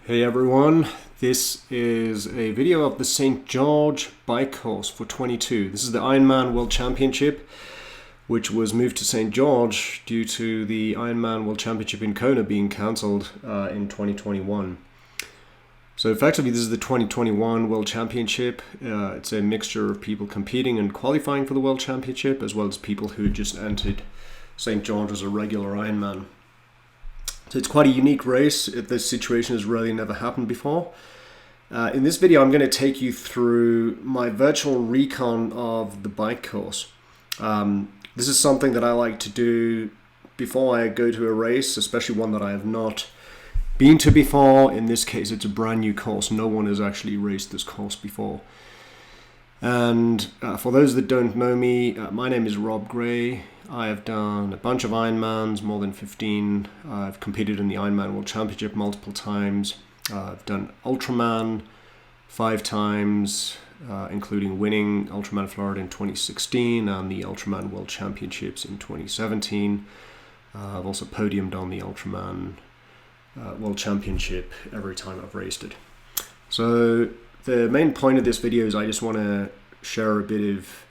Hey everyone, this is a video of the St. George bike course for 22. This is the Ironman World Championship, which was moved to St. George due to the Ironman World Championship in Kona being cancelled in 2021. So effectively this is the 2021 World Championship. It's a mixture of people competing and qualifying for the World Championship, as well as people who just entered St. George as a regular Ironman. So it's quite a unique race. This situation has really never happened before. In this video, I'm going to take you through my virtual recon of the bike course. This is something that I like to do before I go to a race, especially one that I have not been to before. In this case, it's a brand new course. No one has actually raced this course before. And for those that don't know me, my name is Rob Gray. I have done a bunch of Ironmans, more than 15. I've competed in the Ironman World Championship multiple times. I've done Ultraman 5 times, including winning Ultraman Florida in 2016 and the Ultraman World Championships in 2017. I've also podiumed on the Ultraman World Championship every time I've raced it. So the main point of this video is I just want to share a bit of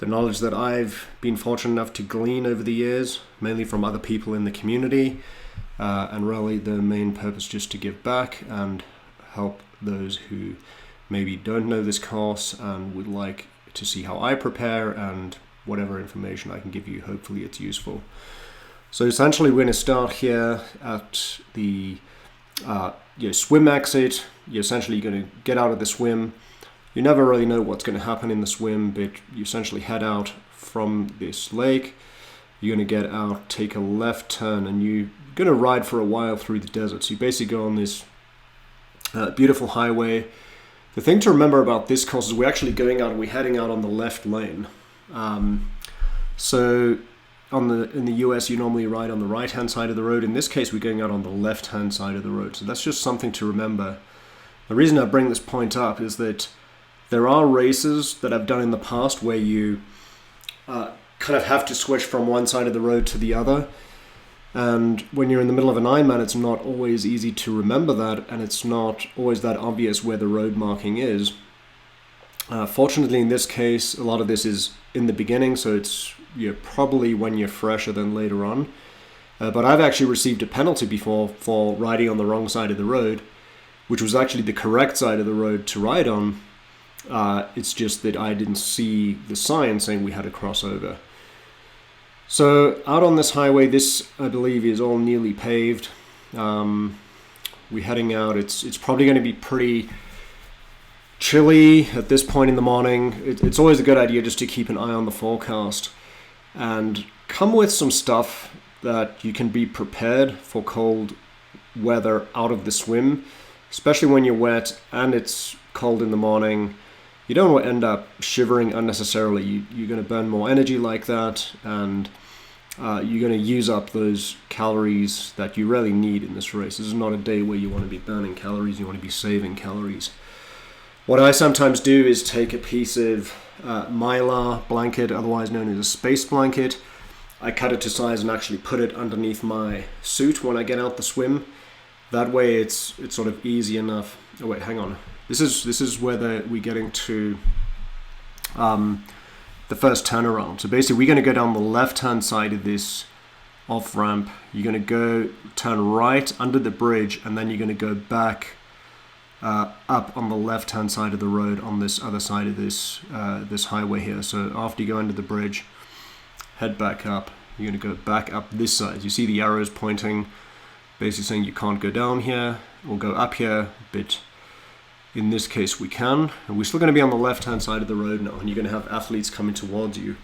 the knowledge that I've been fortunate enough to glean over the years, mainly from other people in the community, and really the main purpose just to give back and help those who maybe don't know this course and would like to see how I prepare, and whatever information I can give you, hopefully it's useful. So essentially we're going to start here at the swim exit. You're essentially going to get out of the swim. You never really know what's going to happen in the swim, but you essentially head out from this lake. You're going to get out, take a left turn, and you're going to ride for a while through the desert. So you basically go on this beautiful highway. The thing to remember about this course is we're heading out on the left lane. So in the US, you normally ride on the right-hand side of the road. In this case, we're going out on the left-hand side of the road. So that's just something to remember. The reason I bring this point up is that there are races that I've done in the past where you kind of have to switch from one side of the road to the other. And when you're in the middle of an Ironman, it's not always easy to remember that, and it's not always that obvious where the road marking is. Fortunately, in this case, a lot of this is in the beginning, so it's probably when you're fresher than later on. But I've actually received a penalty before for riding on the wrong side of the road, which was actually the correct side of the road to ride on. It's just that I didn't see the sign saying we had a crossover. So out on this highway, this I believe is all newly paved. We're heading out. It's probably going to be pretty chilly at this point in the morning. It's always a good idea just to keep an eye on the forecast and come with some stuff that you can be prepared for cold weather out of the swim, especially when you're wet and it's cold in the morning. You don't want to end up shivering unnecessarily. You're going to burn more energy like that, and you're going to use up those calories that you really need in this race. This is not a day where you want to be burning calories, you want to be saving calories. What I sometimes do is take a piece of mylar blanket, otherwise known as a space blanket. I cut it to size and actually put it underneath my suit when I get out the swim. That way it's sort of easy enough. Oh wait, hang on. This is where we're getting to the first turnaround. So basically we're going to go down the left-hand side of this off-ramp. You're going to turn right under the bridge, and then you're going to go back up on the left-hand side of the road on this other side of this highway here. So after you go under the bridge, head back up. You're going to go back up this side. You see the arrows pointing, basically saying you can't go down here or go up here, but in this case we can. And we're still going to be on the left-hand side of the road now, and you're going to have athletes coming towards you.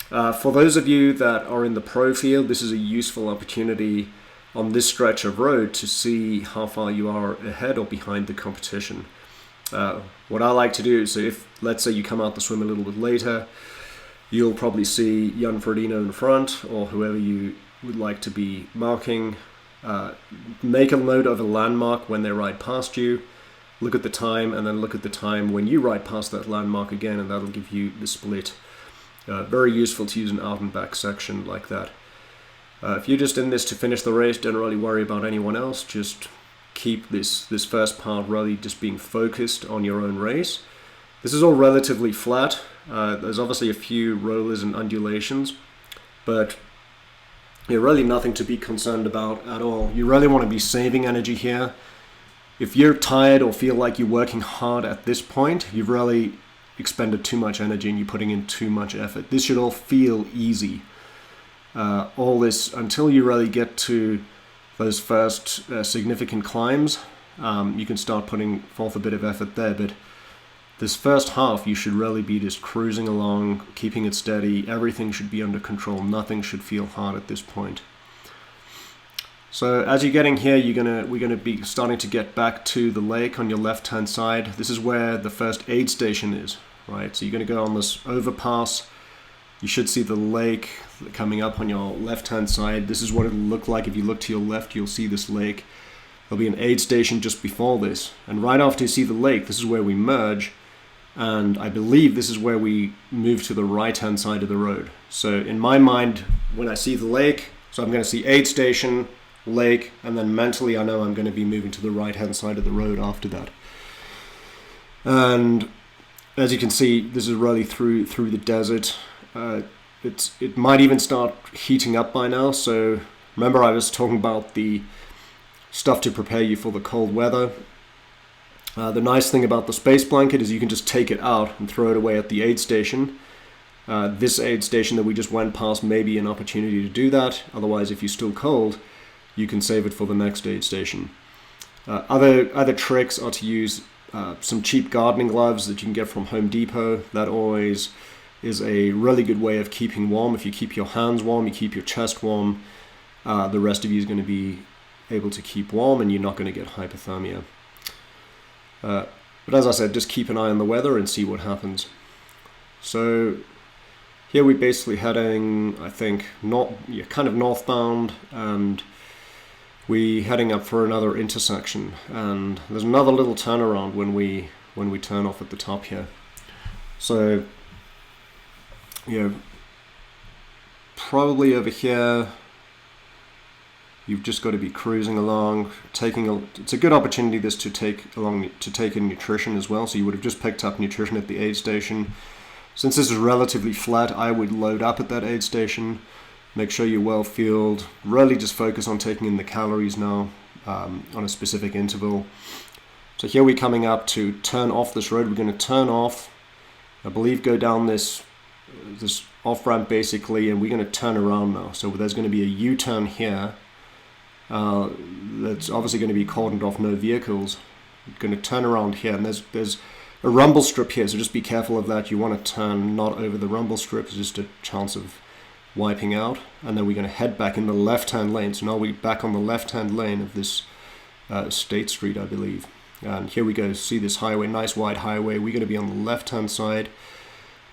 For those of you that are in the pro field, this is a useful opportunity on this stretch of road to see how far you are ahead or behind the competition. What I like to do is, if let's say you come out the swim a little bit later, you'll probably see Jan Frodeno in front, or whoever you would like to be marking. Make a note of a landmark when they ride past you. Look at the time, and then look at the time when you ride past that landmark again, and that'll give you the split. Very useful to use an out and back section like that. If you're just in this to finish the race, don't really worry about anyone else. Just keep this first part really just being focused on your own race. This is all relatively flat. There's obviously a few rollers and undulations, but really nothing to be concerned about at all. You really want to be saving energy here. If you're tired or feel like you're working hard at this point, you've really expended too much energy and you're putting in too much effort. This should all feel easy. All this, until you really get to those first significant climbs, you can start putting forth a bit of effort there, but this first half you should really be just cruising along, keeping it steady. Everything should be under control. Nothing should feel hard at this point. So as you're getting here, we're gonna be starting to get back to the lake on your left-hand side. This is where the first aid station is, right? So you're gonna go on this overpass. You should see the lake coming up on your left-hand side. This is what it'll look like. If you look to your left, you'll see this lake. There'll be an aid station just before this. And right after you see the lake, this is where we merge. And I believe this is where we move to the right-hand side of the road. So in my mind, when I see the lake, so I'm going to see aid station, lake, and then mentally I know I'm going to be moving to the right-hand side of the road after that. And as you can see, this is really through the desert. It might even start heating up by now. So remember I was talking about the stuff to prepare you for the cold weather. The nice thing about the space blanket is you can just take it out and throw it away at the aid station. This aid station that we just went past may be an opportunity to do that. Otherwise, if you're still cold, you can save it for the next aid station. Other tricks are to use some cheap gardening gloves that you can get from Home Depot. That always is a really good way of keeping warm. If you keep your hands warm, you keep your chest warm, the rest of you is going to be able to keep warm and you're not going to get hypothermia. But as I said, just keep an eye on the weather and see what happens. So here we're basically heading, I think, kind of northbound, and we're heading up for another intersection. And there's another little turnaround when we turn off at the top here. So probably over here, you've just got to be cruising along, it's a good opportunity to take in nutrition as well. So you would have just picked up nutrition at the aid station. Since this is relatively flat, I would load up at that aid station, make sure you're well fueled, really just focus on taking in the calories now on a specific interval. So here we're coming up to turn off this road. We're going to turn off, I believe, go down this off-ramp basically, and we're going to turn around now. So there's going to be a U-turn here. That's obviously going to be cordoned off, no vehicles. We're going to turn around here, and there's a rumble strip here, so just be careful of that. You want to turn not over the rumble strip. It's just a chance of wiping out. And then we're going to head back in the left-hand lane. So now we're back on the left-hand lane of this State Street, I believe. And here we go. See this highway, nice wide highway. We're going to be on the left-hand side.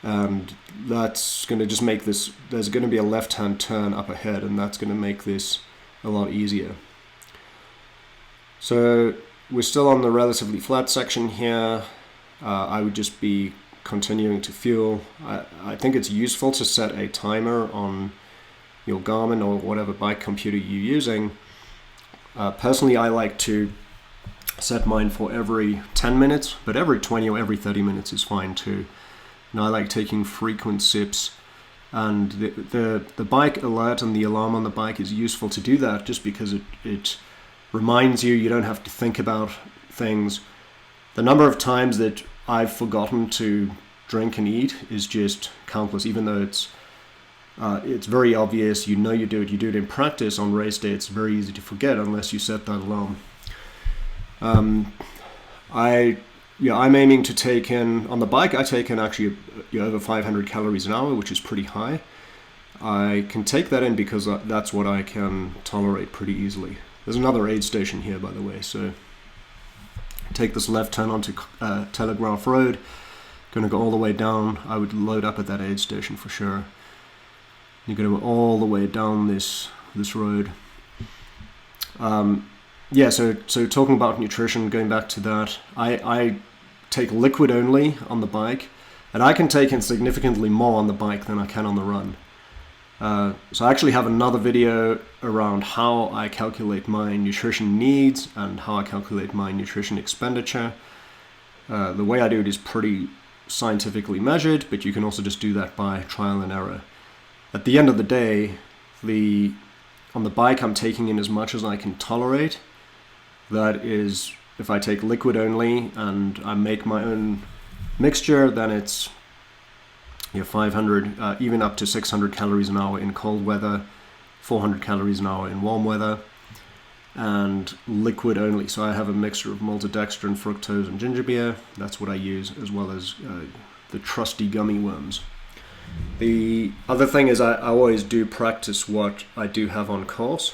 And that's going to just make this, there's going to be a left-hand turn up ahead, and that's going to make this a lot easier. So we're still on the relatively flat section here. I would just be continuing to fuel. I think it's useful to set a timer on your Garmin or whatever bike computer you're using. Personally, I like to set mine for every 10 minutes, but every 20 or every 30 minutes is fine too. And I like taking frequent sips, and the bike alert and the alarm on the bike is useful to do that, just because it reminds you don't have to think about things. The number of times that I've forgotten to drink and eat is just countless, even though it's very obvious, you do it in practice. On race day it's very easy to forget unless you set that alarm. I'm aiming to take in, on the bike, I take in actually over 500 calories an hour, which is pretty high. I can take that in because that's what I can tolerate pretty easily. There's another aid station here, by the way, so take this left turn onto Telegraph Road. Going to go all the way down. I would load up at that aid station for sure. You're going to go all the way down this road. So talking about nutrition, going back to that, I take liquid only on the bike, and I can take in significantly more on the bike than I can on the run. So I actually have another video around how I calculate my nutrition needs and how I calculate my nutrition expenditure. The way I do it is pretty scientifically measured, but you can also just do that by trial and error. At the end of the day, on the bike I'm taking in as much as I can tolerate. That is, if I take liquid only and I make my own mixture, then it's 500, even up to 600 calories an hour in cold weather, 400 calories an hour in warm weather, and liquid only. So I have a mixture of maltodextrin, fructose, and ginger beer. That's what I use, as well as the trusty gummy worms. The other thing is I always do practice what I do have on course.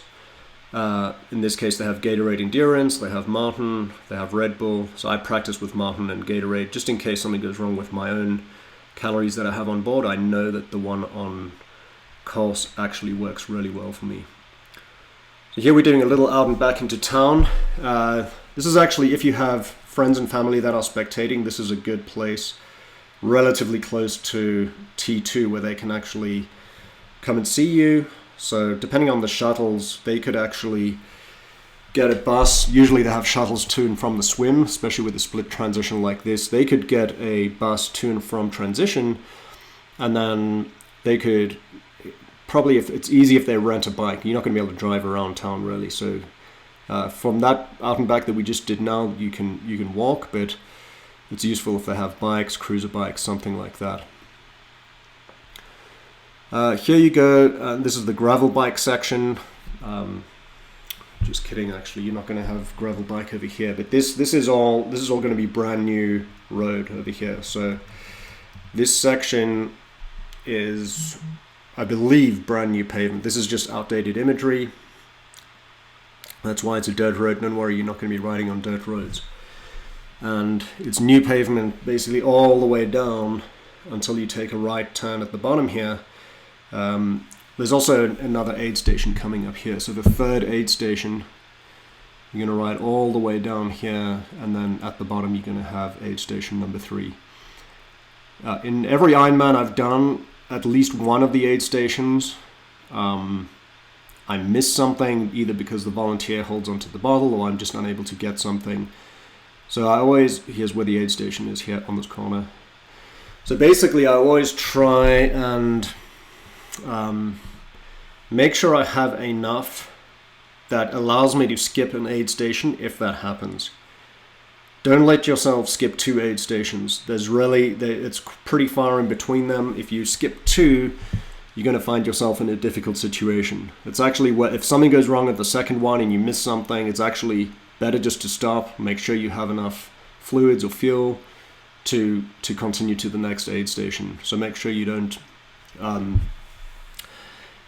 In this case, they have Gatorade Endurance, they have Martin, they have Red Bull. So I practice with Martin and Gatorade just in case something goes wrong with my own calories that I have on board. I know that the one on course actually works really well for me. So here we're doing a little out and back into town. This is actually, if you have friends and family that are spectating, this is a good place, relatively close to T2, where they can actually come and see you. So depending on the shuttles, they could actually get a bus. Usually they have shuttles to and from the swim, especially with a split transition like this. They could get a bus to and from transition, and then they could probably, if it's easy if they rent a bike, you're not going to be able to drive around town really. So from that out and back that we just did now, you can walk, but it's useful if they have bikes, cruiser bikes, something like that. Here you go. This is the gravel bike section. Just kidding, actually, you're not going to have gravel bike over here, but this is all going to be brand new road over here. So this section is, I believe, brand new pavement. This is just outdated imagery. That's why it's a dirt road. Don't worry, you're not going to be riding on dirt roads. And it's new pavement basically all the way down until you take a right turn at the bottom here. There's also another aid station coming up here. So the third aid station, you're going to ride all the way down here, and then at the bottom you're going to have aid station number 3. In every Ironman I've done, at least one of the aid stations, I miss something, either because the volunteer holds onto the bottle or I'm just unable to get something. So here's where the aid station is, here on this corner. So basically I always try and make sure I have enough that allows me to skip an aid station if that happens. Don't let yourself skip 2 aid stations. It's pretty far in between them. If you skip 2, you're going to find yourself in a difficult situation. It's actually, if something goes wrong at the second one and you miss something, it's actually better just to stop, make sure you have enough fluids or fuel to continue to the next aid station. So make sure you don't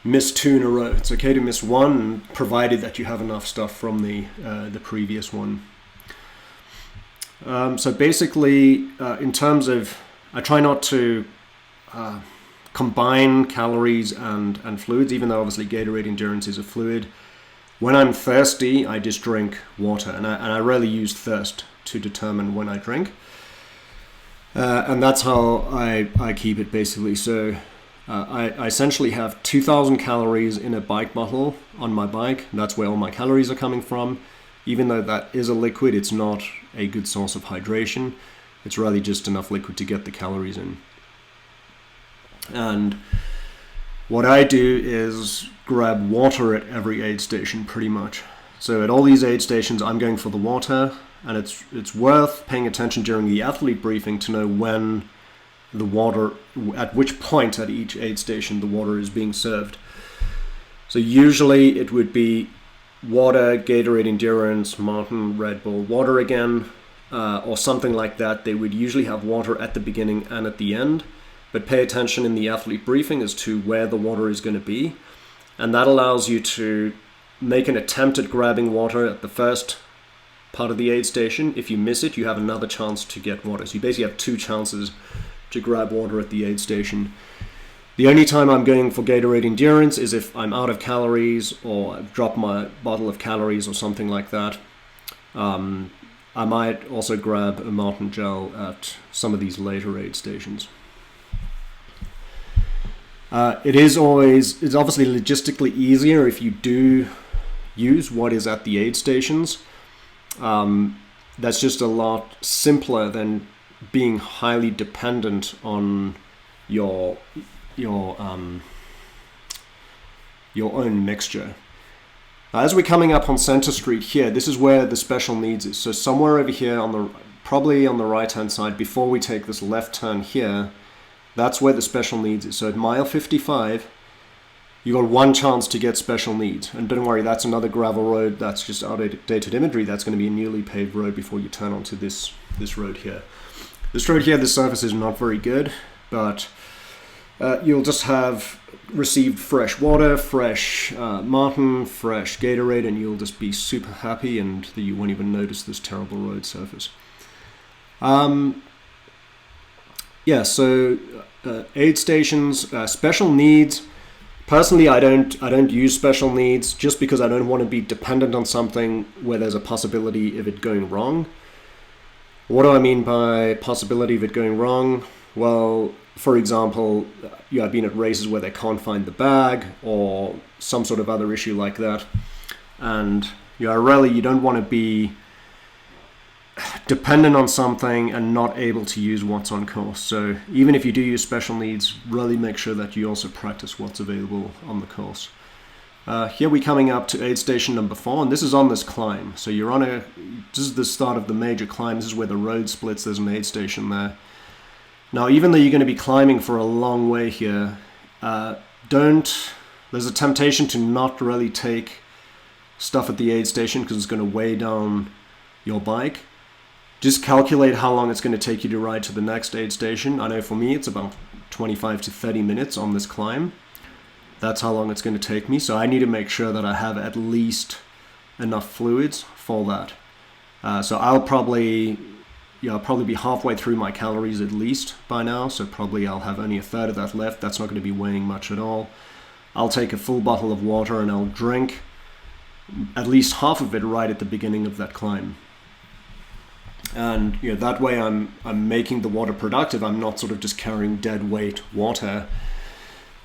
miss 2 in a row. It's okay to miss 1, provided that you have enough stuff from the previous one. So basically, in terms of, I try not to combine calories and fluids, even though obviously Gatorade Endurance is a fluid. When I'm thirsty, I just drink water, and I rarely use thirst to determine when I drink. And that's how I keep it basically. So I essentially have 2,000 calories in a bike bottle on my bike. That's where all my calories are coming from. Even though that is a liquid, it's not a good source of hydration. It's really just enough liquid to get the calories in. And what I do is grab water at every aid station pretty much. So at all these aid stations, I'm going for the water, and it's worth paying attention during the athlete briefing to know when the water, at which point at each aid station the water is being served. So usually it would be water, Gatorade Endurance, Martin, Red Bull, water again, or something like that. They would usually have water at the beginning and at the end, but pay attention in the athlete briefing as to where the water is going to be, and that allows you to make an attempt at grabbing water at the first part of the aid station. If you miss it, you have another chance to get water. So you basically have 2 chances to grab water at the aid station. The only time I'm going for Gatorade Endurance is if I'm out of calories or I've dropped my bottle of calories or something like that. I might also grab a Martin gel at some of these later aid stations. It's obviously logistically easier if you do use what is at the aid stations. That's just a lot simpler than being highly dependent on your own mixture. As we're coming up on Center Street here, this is where the special needs is. So somewhere over here probably on the right hand side, before we take this left turn here, that's where the special needs is. So at mile 55, you got one chance to get special needs. And don't worry, that's another gravel road. That's just outdated imagery. That's going to be a newly paved road before you turn onto this road here. This road here, the surface is not very good, but you'll just have received fresh water, fresh Martin, fresh Gatorade, and you'll just be super happy, and you won't even notice this terrible road surface. So aid stations, special needs. Personally, I don't use special needs just because I don't want to be dependent on something where there's a possibility of it going wrong. What do I mean by possibility of it going wrong? Well, for example, I've been at races where they can't find the bag or some sort of other issue like that. And you don't want to be dependent on something and not able to use what's on course. So even if you do use special needs, really make sure that you also practice what's available on the course. Here we're coming up to aid station number 4, and this is on this climb. So this is the start of the major climb. This is where the road splits. There's an aid station there. Now, even though you're going to be climbing for a long way here, there's a temptation to not really take stuff at the aid station because it's going to weigh down your bike. Just calculate how long it's going to take you to ride to the next aid station. I know for me it's about 25 to 30 minutes on this climb. That's how long it's going to take me. So I need to make sure that I have at least enough fluids for that. So I'll probably be halfway through my calories at least by now. So probably I'll have only a third of that left. That's not going to be weighing much at all. I'll take a full bottle of water and I'll drink at least half of it right at the beginning of that climb. And that way I'm making the water productive. I'm not sort of just carrying dead weight water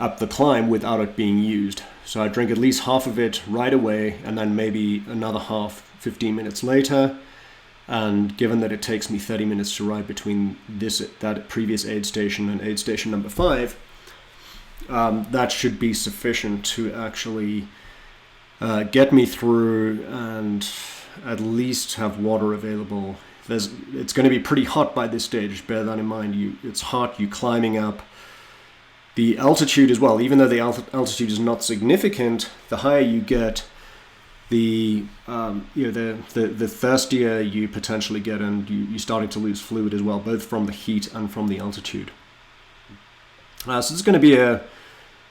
up the climb without it being used. So I drink at least half of it right away, and then maybe another half 15 minutes later. And given that it takes me 30 minutes to ride between that previous aid station and aid station number 5, that should be sufficient to actually get me through and at least have water available. It's going to be pretty hot by this stage, bear that in mind. It's hot, you're climbing up. The altitude as well, even though the altitude is not significant, the higher you get, the thirstier you potentially get, and you're starting to lose fluid as well, both from the heat and from the altitude. So this is going to be a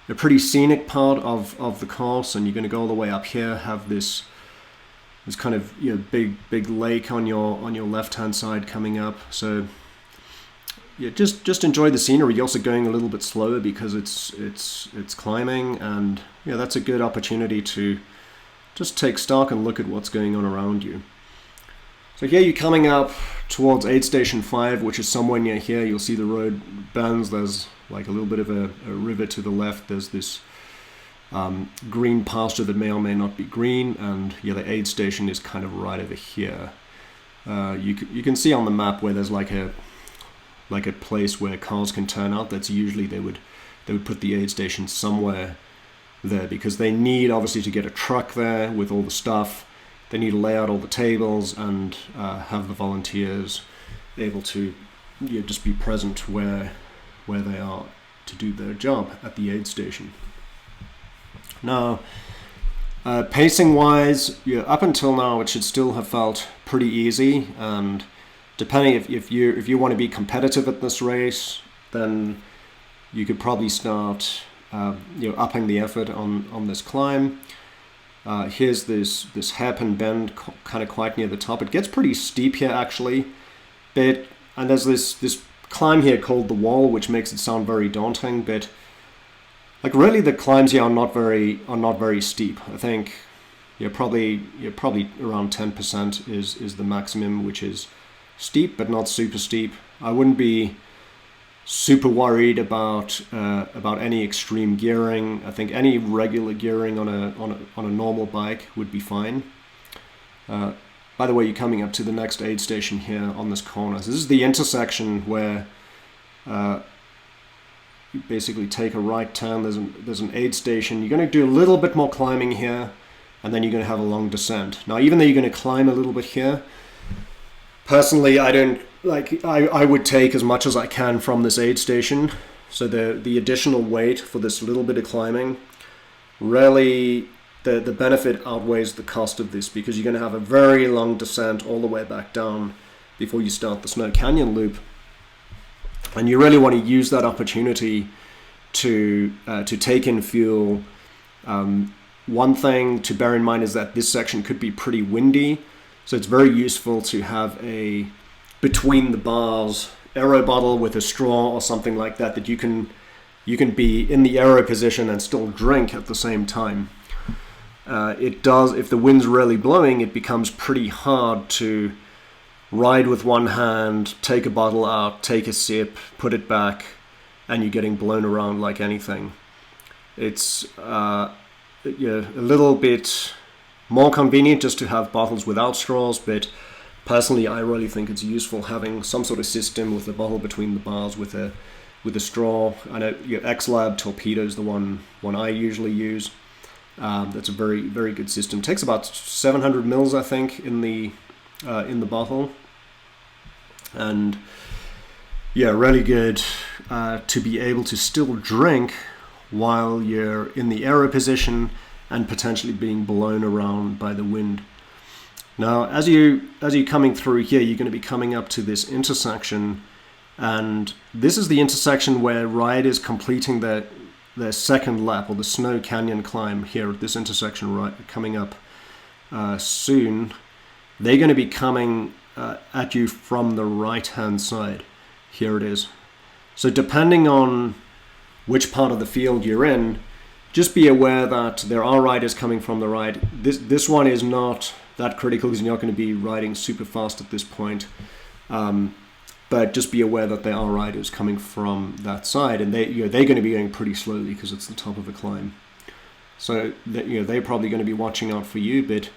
pretty scenic part of the course, and you're going to go all the way up here, have this kind of big lake on your left hand side coming up. So just enjoy the scenery. You're also going a little bit slower because it's climbing, and that's a good opportunity to just take stock and look at what's going on around you. So here you're coming up towards aid station 5, which is somewhere near here. You'll see the road bends. There's like a little bit of a river to the left. There's this green pasture that may or may not be green, and the aid station is kind of right over here. You can see on the map where there's like a place where cars can turn out. That's usually they would put the aid station somewhere there, because they need obviously to get a truck there with all the stuff. They need to lay out all the tables and have the volunteers able to just be present where they are to do their job at the aid station. Now, pacing wise, up until now it should still have felt pretty easy, and depending if you want to be competitive at this race, then you could probably start upping the effort on this climb. Here's this hairpin bend kind of quite near the top. It gets pretty steep here actually, and there's this climb here called the wall, which makes it sound very daunting, but like really the climbs here are not very steep. I think probably around 10% is the maximum, which is steep but not super steep. I wouldn't be super worried about any extreme gearing. I think any regular gearing on a normal bike would be fine. By the way, you're coming up to the next aid station here on this corner. So this is the intersection where you basically take a right turn. There's an aid station. You're going to do a little bit more climbing here, and then you're going to have a long descent. Now, even though you're going to climb a little bit here, personally, I would take as much as I can from this aid station. So the additional weight for this little bit of climbing, really the benefit outweighs the cost of this, because you're going to have a very long descent all the way back down before you start the Snow Canyon loop. And you really want to use that opportunity to take in fuel. One thing to bear in mind is that this section could be pretty windy, so it's very useful to have a between the bars aero bottle with a straw or something like that you can be in the aero position and still drink at the same time. It does, if the wind's really blowing, it becomes pretty hard to ride with one hand, take a bottle out, take a sip, put it back, and you're getting blown around like anything. It's a little bit more convenient just to have bottles without straws, but personally I really think it's useful having some sort of system with a bottle between the bars with a straw. I know X-Lab Torpedo is the one I usually use. That's a very, very good system. It takes about 700 mils, I think, in the bottle, and yeah, really good to be able to still drink while you're in the aero position and potentially being blown around by the wind. Now, as you're coming through here, you're going to be coming up to this intersection, and this is the intersection where riders completing their second lap, or the Snow Canyon climb here at this intersection, right, coming up soon. They're going to be coming at you from the right-hand side. Here it is. So depending on which part of the field you're in, just be aware that there are riders coming from the right. This one is not that critical because you're not going to be riding super fast at this point. But just be aware that there are riders coming from that side, and they're going to be going pretty slowly because it's the top of a climb. So they're probably going to be watching out for you, but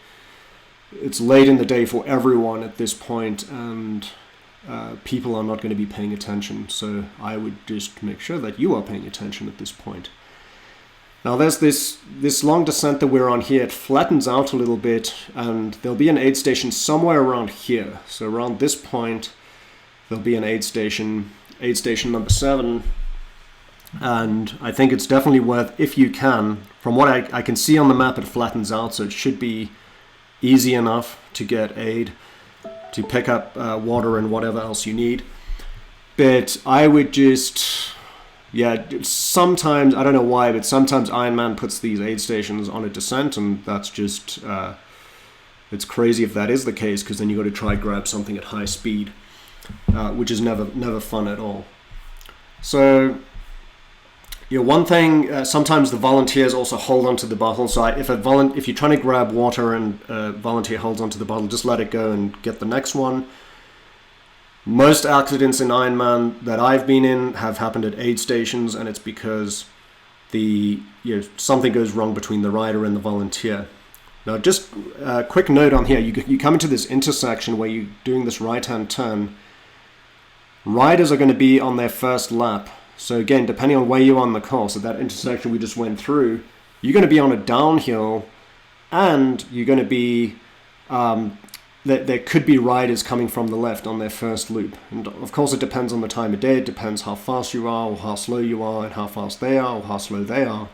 it's late in the day for everyone at this point, and people are not going to be paying attention. So I would just make sure that you are paying attention at this point. Now there's this long descent that we're on here. It flattens out a little bit, and there'll be an aid station somewhere around here. So around this point, there'll be an aid station number 7. And I think it's definitely worth, if you can, from what I can see on the map, it flattens out, so it should be easy enough to get aid, to pick up water and whatever else you need. But I would just, sometimes, I don't know why, but sometimes Ironman puts these aid stations on a descent, and that's just, it's crazy if that is the case, because then you got to try grab something at high speed, which is never fun at all. So, one thing, sometimes the volunteers also hold onto the bottle. So if you're trying to grab water and a volunteer holds onto the bottle, just let it go and get the next one. Most accidents in Ironman that I've been in have happened at aid stations, and it's because something goes wrong between the rider and the volunteer. Now, just a quick note on here: you come into this intersection where you're doing this right-hand turn. Riders are going to be on their first lap. So again, depending on where you are on the course, at that intersection we just went through, you're going to be on a downhill, and you're going to be, there could be riders coming from the left on their first loop. And of course it depends on the time of day, it depends how fast you are, or how slow you are, and how fast they are, or how slow they are.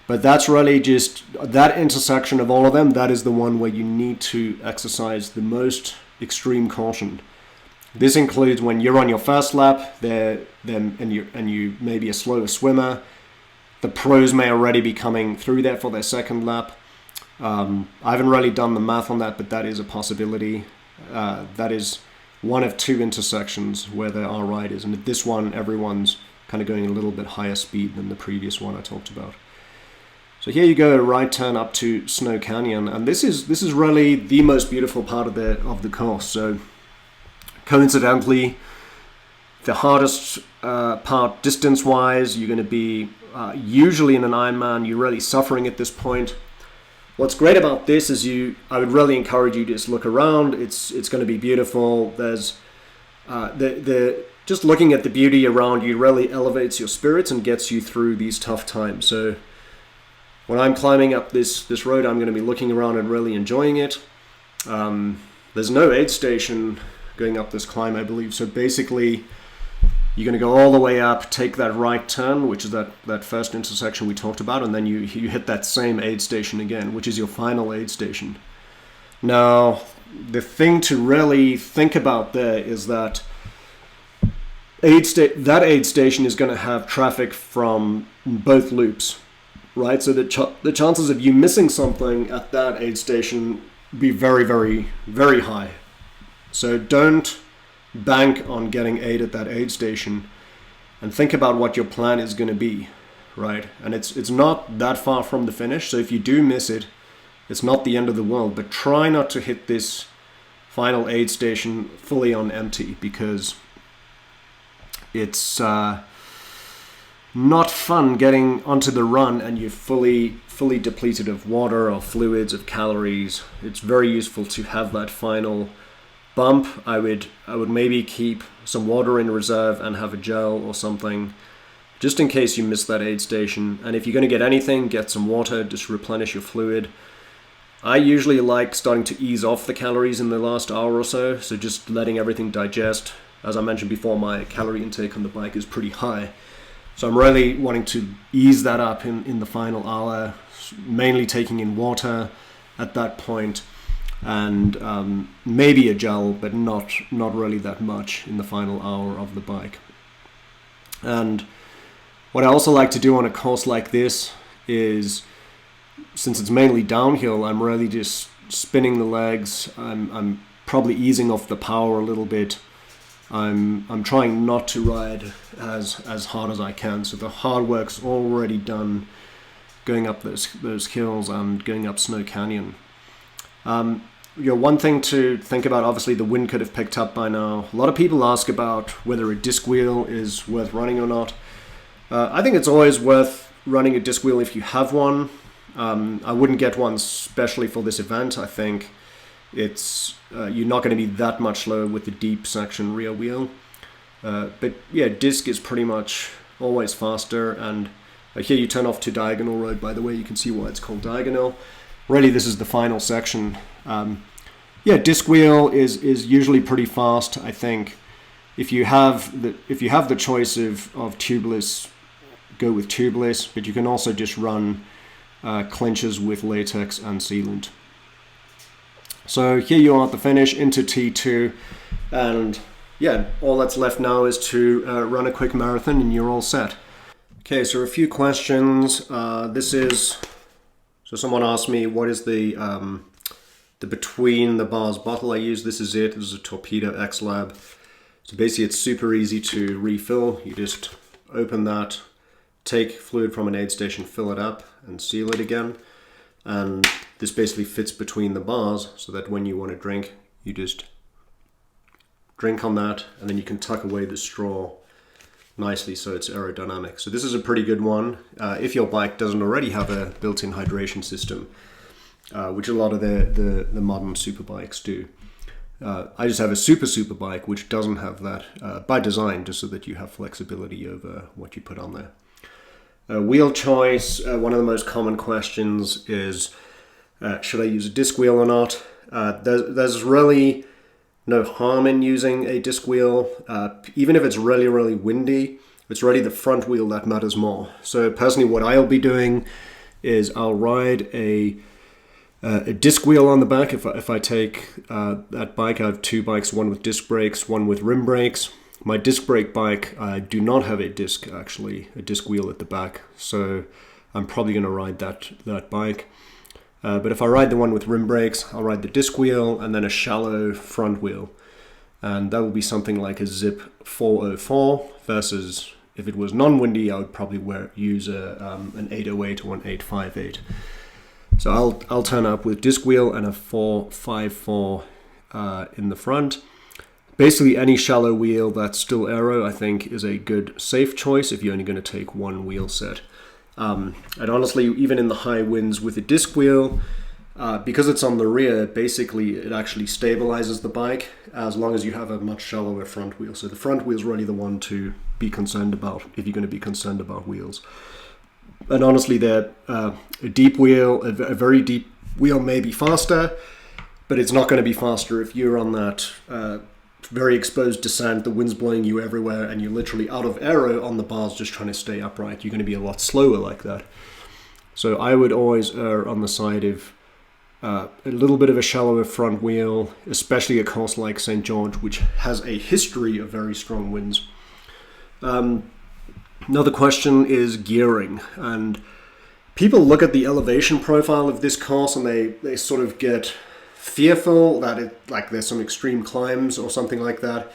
But that's really just, that intersection of all of them, that is the one where you need to exercise the most extreme caution. This includes when you're on your first lap, and you may be a slower swimmer. The pros may already be coming through there for their second lap. I haven't really done the math on that, but that is a possibility. That is one of 2 intersections where there are riders, and at this one, everyone's kind of going a little bit higher speed than the previous one I talked about. So here you go, a right turn up to Snow Canyon, and this is really the most beautiful part of the course. So coincidentally, the hardest part distance-wise. You're going to be usually in an Ironman, you're really suffering at this point. What's great about this is I would really encourage you to just look around. It's going to be beautiful. There's just looking at the beauty around you really elevates your spirits and gets you through these tough times. So when I'm climbing up this road, I'm going to be looking around and really enjoying it. There's no aid station going up this climb, I believe. So basically, you're going to go all the way up, take that right turn, which is that first intersection we talked about, and then you hit that same aid station again, which is your final aid station. Now, the thing to really think about there is that that aid station is going to have traffic from both loops, right? So the chances of you missing something at that aid station be very, very, very high. So don't bank on getting aid at that aid station, and think about what your plan is going to be, right? And it's not that far from the finish, so if you do miss it, it's not the end of the world, but try not to hit this final aid station fully on empty, because it's not fun getting onto the run and you're fully depleted of water or fluids, of calories. It's very useful to have that final bump. I would maybe keep some water in reserve and have a gel or something, just in case you miss that aid station. And if you're going to get anything, get some water, just replenish your fluid. I usually like starting to ease off the calories in the last hour or so, so just letting everything digest. As I mentioned before, my calorie intake on the bike is pretty high, so I'm really wanting to ease that up in the final hour, mainly taking in water at that point, and maybe a gel, but not really that much in the final hour of the bike. And what I also like to do on a course like this is, since it's mainly downhill, I'm really just spinning the legs. I'm probably easing off the power a little bit. I'm trying not to ride as hard as I can, so the hard work's already done going up those hills and going up Snow Canyon. One thing to think about, obviously the wind could have picked up by now. A lot of people ask about whether a disc wheel is worth running or not. I think it's always worth running a disc wheel if you have one. I wouldn't get one specially for this event. I think it's you're not going to be that much slower with the deep section rear wheel. But yeah, disc is pretty much always faster. And here you turn off to Diagonal Road, by the way. You can see why it's called Diagonal. Really, this is the final section. Disc wheel is usually pretty fast. I think if you have the choice of tubeless, go with tubeless. But you can also just run clinches with latex and sealant. So here you are at the finish, into T2, and yeah, all that's left now is to run a quick marathon and you're all set. Okay, so a few questions. So someone asked me, what is the between the bars bottle I use? This is it. This is a Torpedo X Lab. So basically it's super easy to refill. You just open that, take fluid from an aid station, fill it up and seal it again. And this basically fits between the bars so that when you want to drink, you just drink on that, and then you can tuck away the straw nicely so it's aerodynamic. So this is a pretty good one if your bike doesn't already have a built-in hydration system, which a lot of the modern super bikes do. I just have a super bike which doesn't have that by design, just so that you have flexibility over what you put on there. Wheel choice, one of the most common questions is, should I use a disc wheel or not? There's really no harm in using a disc wheel. Even if it's really, really windy, it's really the front wheel that matters more. So personally, what I'll be doing is I'll ride a disc wheel on the back. If I take that bike, I have two bikes, one with disc brakes, one with rim brakes. My disc brake bike, I do not have a disc wheel at the back, so I'm probably going to ride that bike. But if I ride the one with rim brakes, I'll ride the disc wheel and then a shallow front wheel. And that will be something like a Zip 404 versus, if it was non-windy, I would probably use an 808 or an 858. So I'll turn up with disc wheel and a 454 in the front. basically any shallow wheel that's still aero, I think, is a good safe choice if you're only going to take one wheel set. And honestly, even in the high winds with a disc wheel, because it's on the rear, basically it actually stabilizes the bike as long as you have a much shallower front wheel. So the front wheel is really the one to be concerned about if you're going to be concerned about wheels. And honestly, a deep wheel, a very deep wheel may be faster, but it's not going to be faster if you're on that very exposed descent, the wind's blowing you everywhere, and you're literally out of aero on the bars just trying to stay upright. You're going to be a lot slower like that. So I would always err on the side of a little bit of a shallower front wheel, especially a course like St. George, which has a history of very strong winds. Another question is gearing, and people look at the elevation profile of this course and they sort of get fearful that there's some extreme climbs or something like that.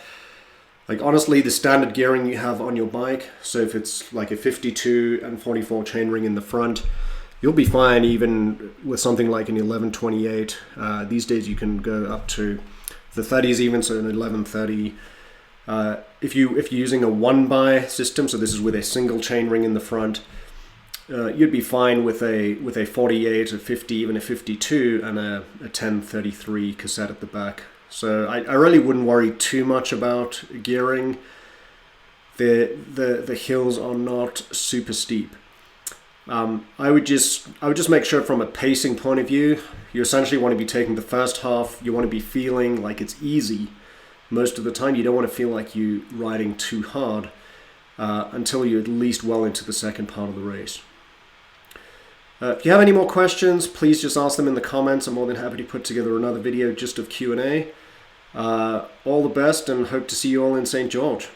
Like honestly, the standard gearing you have on your bike, so if it's like a 52 and 44 chainring in the front, you'll be fine even with something like an 1128. These days you can go up to the 30s even, so an 1130. If you're using a 1x system, so this is with a single chainring in the front, you'd be fine with a 48, a 50, even a 52, and a 1033 cassette at the back. So I really wouldn't worry too much about gearing. The hills are not super steep. I would just make sure from a pacing point of view, you essentially want to be taking the first half. You want to be feeling like it's easy most of the time. You don't want to feel like you're riding too hard until you're at least well into the second part of the race. If you have any more questions, please just ask them in the comments. I'm more than happy to put together another video just of Q&A. All the best, and hope to see you all in St. George.